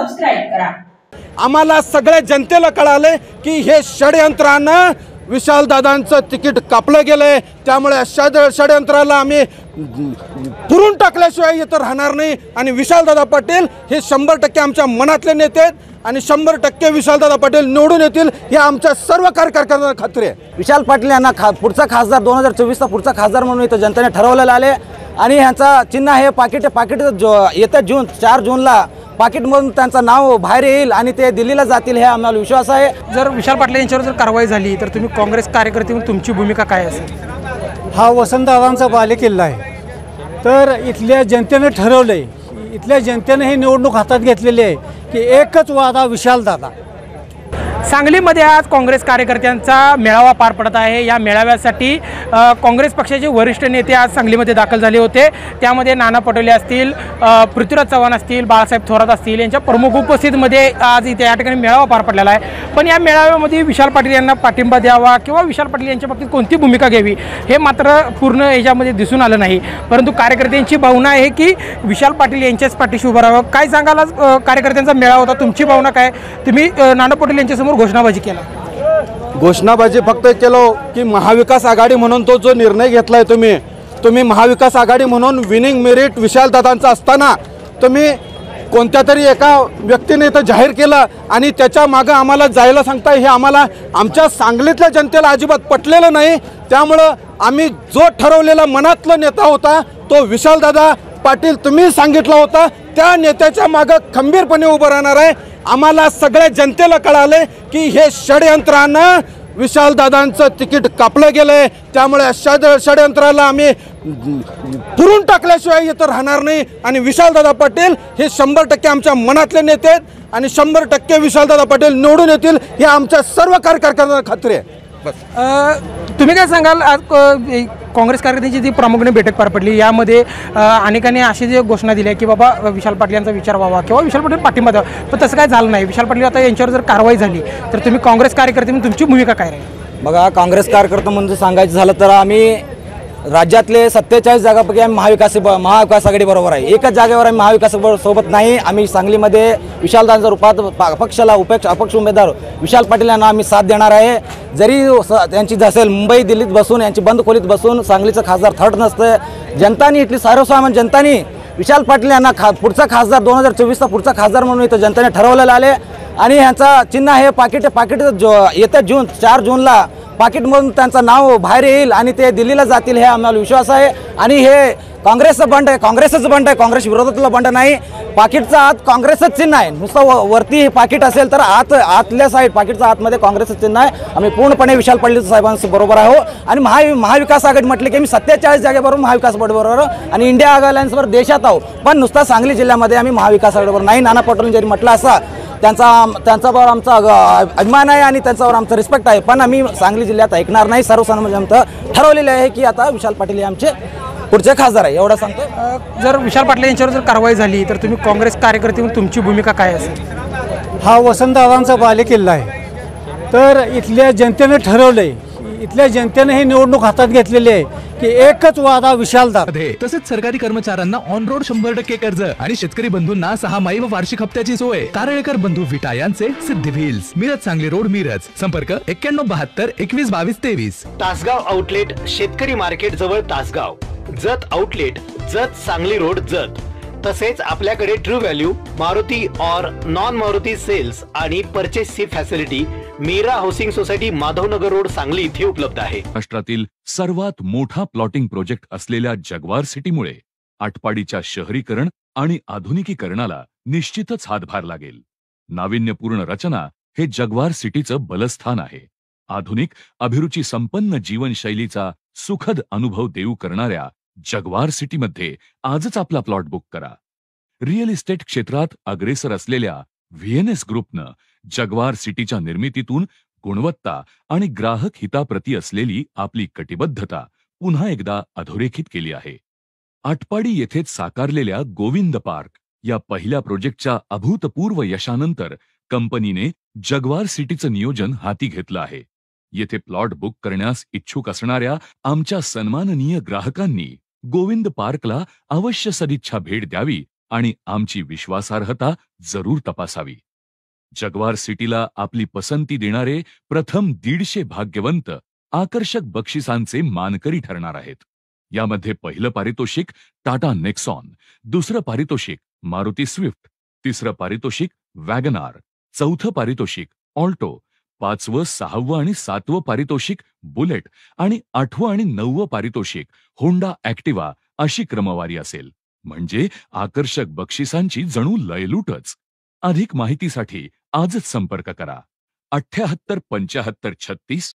Subscribe करा। आम्हाला सगळ्या जनतेला कळाले की हे षडयंत्रानं विशाल दादांचं तिकीट कापलं गेलंय, त्यामुळे षडयंत्राला आम्ही पुरून टाकल्याशिवाय इथं राहणार नाही। आणि विशालदादा पाटील हे 100% आमच्या मनातले नेते आहेत आणि 100% विशालदादा पाटील निवडून येतील हे आमच्या सर्व कार्यकर्त्यांना खात्री आहे। विशाल पाटील यांना पुढचा खासदार 2024चा पुढचा खासदार म्हणून इथं जनतेने ठरवलेलं आले आणि ह्यांचा चिन्ह आहे पाकिट येत्या 4 जूनला पाकिटमधून त्यांचं नाव बाहेर येईल आणि ते दिल्लीला जातील हे आम्हाला विश्वास आहे। जर विशाल पाटील यांच्यावर जर कारवाई झाली तर तुम्ही काँग्रेस कार्यकर्ते म्हणून तुमची भूमिका काय असेल? हा वसंतदादांचा बालेकिल्ला आहे, तर इथल्या जनतेने ठरवलंय, इथल्या जनतेने ही निवडणूक हातात घेतलेली आहे की एकच वादा विशालदादा। सांगलीमध्ये आज काँग्रेस कार्यकर्त्यांचा मेळावा पार पडत आहे। या मेळाव्यासाठी काँग्रेस पक्षाचे वरिष्ठ नेते आज सांगलीमध्ये दाखल झाले होते। त्यामध्ये नाना पटोले असतील, पृथ्वीराज चव्हाण असतील, बाळासाहेब थोरात असतील यांच्या प्रमुख उपस्थितीमध्ये आज इथे या ठिकाणी मेळावा पार पडलेला आहे। पण या मेळाव्यामध्ये विशाल पाटील यांना पाठिंबा द्यावा किंवा विशाल पाटील यांच्या बाबतीत कोणती भूमिका घ्यावी हे मात्र पूर्ण याच्यामध्ये दिसून आलं नाही। परंतु कार्यकर्त्यांची भावना आहे की विशाल पाटील यांच्याच पाठीशी उभं राहावं। काय सांगाल, आज कार्यकर्त्यांचा मेळावा होता, तुमची भावना काय? तुम्ही नाना पटोले यांच्यासमोर घोषणाबाजी केला, घोषणाबाजी फक्त केलो की महाविकास आघाडी म्हणून तो जो निर्णय घेतलाय तुम्ही महाविकास आघाडी म्हणून विनिंग मेरिट विशालदादांचा असताना तुम्ही कोणत्या तरी एका व्यक्तीने इथं जाहीर केलं आणि त्याच्या मागं आम्हाला जायला सांगताय, हे आम्हाला आमच्या सांगलीतल्या जनतेला अजिबात पटलेलं नाही। त्यामुळं आम्ही जो ठरवलेला मनातला नेता होता तो विशालदादा पाटील तुम्ही सांगितला होता त्या नेत्याच्या मागं खंबीरपणे उभं राहणार आहे। आम्हाला सगळ्या जनतेला कळाले की हे षडयंत्रानं विशालदादांचं तिकीट कापलं गेलंय, त्यामुळे षडयंत्राला आम्ही पुरून टाकल्याशिवाय इथं राहणार नाही। आणि विशालदादा पाटील हे 100% आमच्या मनातले नेते आहेत आणि 100% विशालदादा पाटील निवडून येतील हे आमच्या सर्व कार्यकर्त्यांना खात्री आहे। तुम्ही काय सांगाल, आज काँग्रेस कार्यकर्त्यांची जी प्रामुख्याने बैठक पार पडली, यामध्ये अनेकांनी अशी जी घोषणा दिली की बाबा विशाल पाटील यांचा विचार व्हावा किंवा विशाल पाटील पाठिंबा द्यावा, पण तसं काय झालं नाही। विशाल पाटील आता यांच्यावर जर कारवाई झाली तर तुम्ही काँग्रेस कार्यकर्ते म्हणून तुमची भूमिका काय राहील? बघा, काँग्रेस कार्यकर्ता म्हणजे सांगायचं झालं तर आम्ही राज्यातले 47 जागापैकी आम्ही महाविकास आघाडी बरोबर आहे। एकच जागेवर आम्ही महाविकास सोबत नाही। आम्ही सांगलीमध्ये विशालदादांच्या रूपात पक्षाला अपक्ष उमेदवार विशाल पाटील यांना आम्ही साथ देणार आहे। जरी त्यांची असेल मुंबई दिल्लीत बसून यांची बंद खोलीत बसून सांगलीचं खासदार थर्ड नसतं, जनतानी इथली सर्वसामान्य जनतानी विशाल पाटील यांना पुढचा खासदार 2024चा पुढचा खासदार म्हणून इथं जनतेने ठरवलेलं आले आणि ह्यांचा चिन्ह आहे पाकिट येत्या 4 जूनला पाकिटमधून त्यांचं नाव बाहेर येईल आणि ते दिल्लीला जातील हे आम्हाला विश्वास आहे। आणि हे काँग्रेसचं बंड आहे, काँग्रेसचं बंड आहे, काँग्रेस विरोधातलं बंड नाही। पाकिटचा आत काँग्रेसच चिन्ह आहे, नुसतं वरती पाकिट असेल तर आतल्या साईड पाकिटचा आतमध्ये काँग्रेसचं चिन्ह आहे। आम्ही पूर्णपणे विशाल पाटील साहेबांचं बरोबर आहोत आणि महाविकास आघाडी म्हटले की आम्ही 47 जागेबरोबर महाविकास बरोबर आणि इंडिया अलायन्सवर देशात आहोत, पण नुसता सांगली जिल्ह्यामध्ये आम्ही महाविकास आघाडीबरोबर नाही। नाना पटोले जरी म्हटलं असं त्यांच्यावर आमचा अभिमान आहे आणि त्यांच्यावर आमचा रिस्पेक्ट आहे, पण आम्ही सांगली जिल्ह्यात ऐकणार नाही। सर्वसामान्य जनता ठरवलेले आहे की आता विशाल पाटील हे आमचे पुढचे खासदार आहे, एवढं सांगतो। जर विशाल पाटील यांच्यावर जर कारवाई झाली तर तुम्ही काँग्रेस कार्यकर्ते म्हणून तुमची भूमिका काय असेल? हा वसंतदादांचा बालेकिल्ला आहे, तर इथल्या जनतेने ठरवलंय, इथल्या जनतेने ही निवडणूक हातात घेतलेली आहे की एकच वादा विशालदादा। तसेच सरकारी कर्मचाऱ्यांना ऑन रोड 100% कर्ज आणि शेतकरी बंधूंना 6 माही व वार्षिक हप्त्याची सोय। कारळेकर बंधू विटा यांचे सिद्धी व्हील्स, मिरज सांगली रोड मिरज, संपर्क 9172 21 22 23। तासगाव आउटलेट शेतकरी मार्केट जवळ तासगाव, जत आउटलेट जत सांगली रोड जत। तसेच आपल्याकडे ट्रू व्हॅल्यू, मारुती और नॉन मारुती सेल्स आणि परचेसची facility Meera housing society Madhavnagar road Sangli इथे उपलब्ध आहे। महाराष्ट्रातील सर्वात मोठा प्लॉटिंग प्रोजेक्ट असलेल्या जगवार सिटीमुळे आटपाडीच्या शहरीकरण आणि आधुनिकीकरणाला निश्चितच हातभार लागेल। नाविन्यपूर्ण रचना हे जगवार सिटीचं बलस्थान आहे। आधुनिक अभिरुची संपन्न जीवनशैलीचा सुखद अनुभव देऊ करणाऱ्या जगवार सिटीमध्ये आजच आपला प्लॉट बुक करा। रिअल इस्टेट क्षेत्रात अग्रेसर असलेल्या व्हीएनएस ग्रुपनं जगवार सिटीच्या निर्मितीतून गुणवत्ता आणि ग्राहक हिताप्रती असलेली आपली कटिबद्धता पुन्हा एकदा अधोरेखित केली आहे। आटपाडी येथेच साकारलेल्या गोविंद पार्क या पहिल्या प्रोजेक्टच्या अभूतपूर्व यशानंतर कंपनीने जगवार सिटीचं नियोजन हाती घेतलं आहे। येथे प्लॉट बुक करण्यास इच्छुक असणाऱ्या आमच्या सन्माननीय ग्राहकांनी गोविंद पार्कला अवश्य सदिच्छा भेट द्यावी आणि आमची विश्वासार्हता जरूर तपासावी. जगवार सिटीला आपली पसंती देणारे प्रथम 150 भाग्यवंत आकर्षक बक्षिसांचे मानकरी ठरणार आहेत. यामध्ये पहिलं पारितोषिक टाटा नेक्सॉन, दुसरं पारितोषिक मारुती स्विफ्ट, तिसरं पारितोषिक वॅगनार, चौथं पारितोषिक ऑल्टो, 5वं, 6वं आणि 7वं पारितोषिक बुलेट आणि 8वं आणि 9वं पारितोषिक होंडा ॲक्टिवा अशी क्रमवारी असेल. म्हणजे आकर्षक बक्षिसांची जणू लयलूटच. अधिक माहितीसाठी आजच संपर्क करा 78 75 36